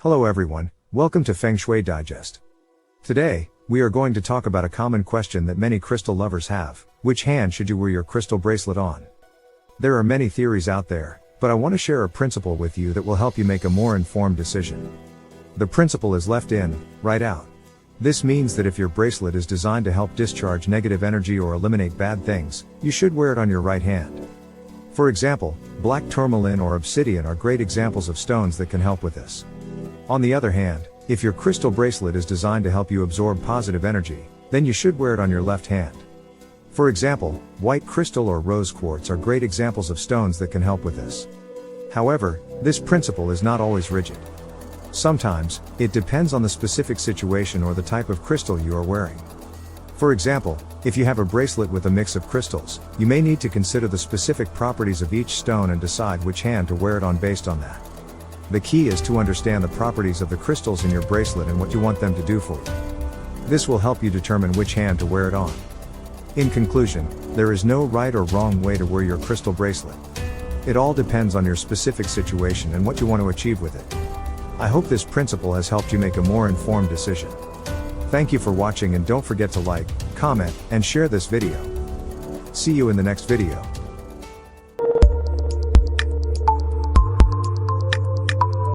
Hello everyone, welcome to Feng Shui Digest. Today, we are going to talk about a common question that many crystal lovers have: which hand should you wear your crystal bracelet on? There are many theories out there, but I want to share a principle with you that will help you make a more informed decision. The principle is left in, right out. This means that if your bracelet is designed to help discharge negative energy or eliminate bad things, you should wear it on your right hand. For example, black tourmaline or obsidian are great examples of stones that can help with this. On the other hand, if your crystal bracelet is designed to help you absorb positive energy, then you should wear it on your left hand. For example, white crystal or rose quartz are great examples of stones that can help with this. However, this principle is not always rigid. Sometimes, it depends on the specific situation or the type of crystal you are wearing. For example, if you have a bracelet with a mix of crystals, you may need to consider the specific properties of each stone and decide which hand to wear it on based on that. The key is to understand the properties of the crystals in your bracelet and what you want them to do for you. This will help you determine which hand to wear it on. In conclusion, there is no right or wrong way to wear your crystal bracelet. It all depends on your specific situation and what you want to achieve with it. I hope this principle has helped you make a more informed decision. Thank you for watching, and don't forget to like, comment, and share this video. See you in the next video.